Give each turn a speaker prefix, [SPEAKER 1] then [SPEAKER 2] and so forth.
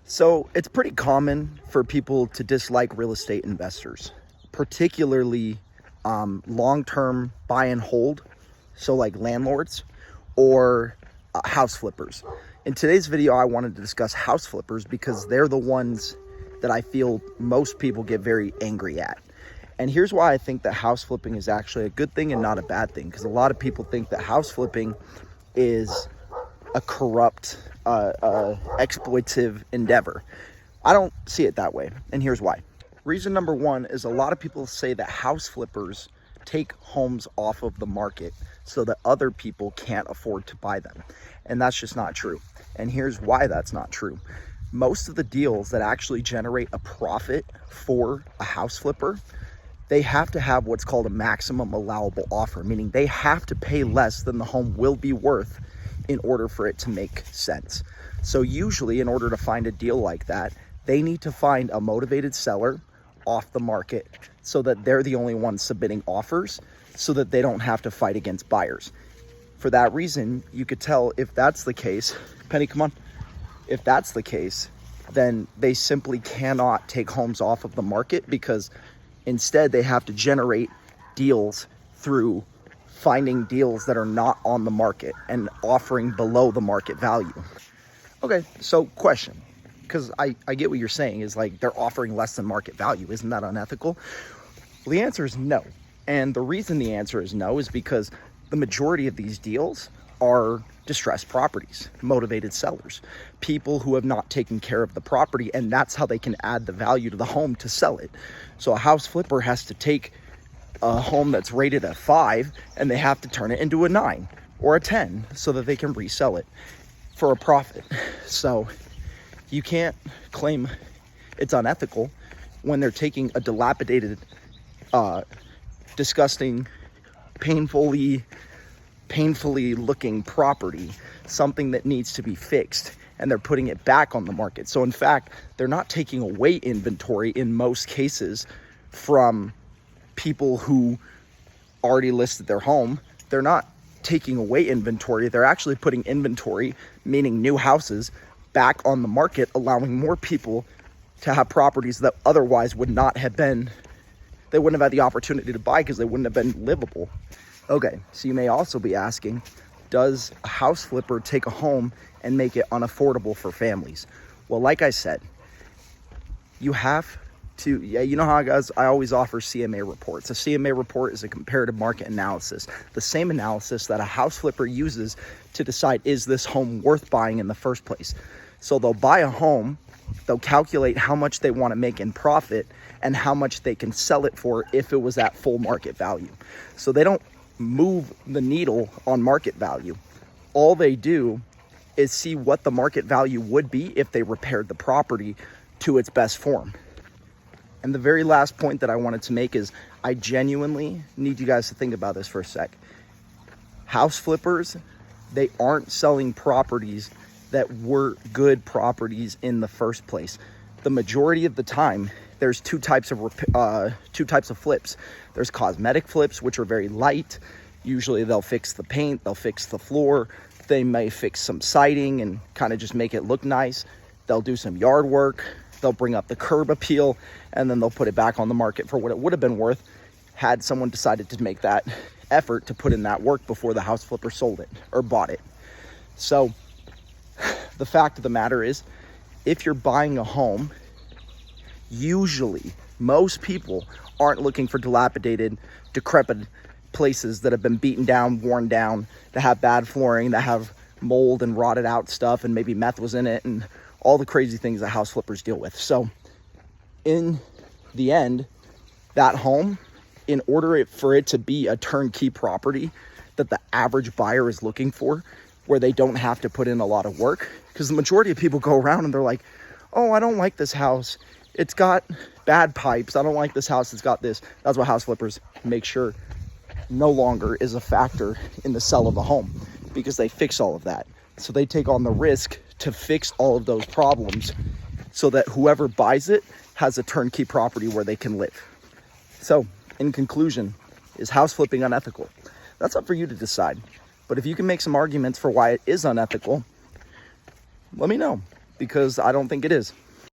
[SPEAKER 1] So it's pretty common for people to dislike real estate investors, particularly long-term buy and hold, so like landlords or house flippers. In today's video, I wanted to discuss house flippers because they're the ones that I feel most people get very angry at. And here's why I think that house flipping is actually a good thing and not a bad thing, because a lot of people think that house flipping is a corrupt, exploitative endeavor. I don't see it that way, and here's why. Reason number one is a lot of people say that house flippers take homes off of the market so that other people can't afford to buy them, and that's just not true. And here's why that's not true. Most of the deals that actually generate a profit for a house flipper, they have to have what's called a maximum allowable offer, meaning they have to pay less than the home will be worth in order for it to make sense. So usually, in order to find a deal like that, they need to find a motivated seller off the market so that they're the only ones submitting offers, so that they don't have to fight against buyers. For that reason, you could tell if that's the case, Penny, come on. If that's the case, then they simply cannot take homes off of the market, because instead they have to generate deals through finding deals that are not on the market and offering below the market value. Okay, so question, because I get what you're saying is like they're offering less than market value. Isn't that unethical? Well, the answer is no. And the reason the answer is no is because the majority of these deals are distressed properties, motivated sellers, people who have not taken care of the property, and that's how they can add the value to the home to sell it. So a house flipper has to take a home that's rated a 5 and they have to turn it into a 9 or a 10 so that they can resell it for a profit. So you can't claim it's unethical when they're taking a dilapidated, disgusting, painfully looking property, something that needs to be fixed, and they're putting it back on the market. So in fact, they're not taking away inventory in most cases from people who already listed their home. They're not taking away inventory. They're actually putting inventory, meaning new houses, back on the market, allowing more people to have properties that otherwise would not have been, they wouldn't have had the opportunity to buy because they wouldn't have been livable. Okay, so you may also be asking, does a house flipper take a home and make it unaffordable for families? Well, like I said, you have to, you know how guys, I always offer CMA reports. A CMA report is a comparative market analysis, the same analysis that a house flipper uses to decide, is this home worth buying in the first place? So they'll buy a home, they'll calculate how much they want to make in profit and how much they can sell it for if it was at full market value. So they don't move the needle on market value. All they do is see what the market value would be if they repaired the property to its best form. And the very last point that I wanted to make is I genuinely need you guys to think about this for a sec. House flippers, they aren't selling properties that were good properties in the first place. The majority of the time, there's two types of flips. There's cosmetic flips, which are very light. Usually they'll fix the paint, they'll fix the floor, they may fix some siding and kind of just make it look nice. They'll do some yard work, they'll bring up the curb appeal, and then they'll put it back on the market for what it would have been worth had someone decided to make that effort to put in that work before the house flipper sold it or bought it. So the fact of the matter is, if you're buying a home, usually most people aren't looking for dilapidated, decrepit places that have been beaten down, worn down, that have bad flooring, that have mold and rotted out stuff, and maybe meth was in it, and all the crazy things that house flippers deal with. So in the end, that home, in order for it to be a turnkey property that the average buyer is looking for, where they don't have to put in a lot of work, because the majority of people go around and they're like, oh, I don't like this house, it's got bad pipes, I don't like this house, it's got this. That's what house flippers make sure no longer is a factor in the sale of a home, because they fix all of that. So they take on the risk to fix all of those problems so that whoever buys it has a turnkey property where they can live. So in conclusion, is house flipping unethical? That's up for you to decide. But if you can make some arguments for why it is unethical, let me know. because I don't think it is.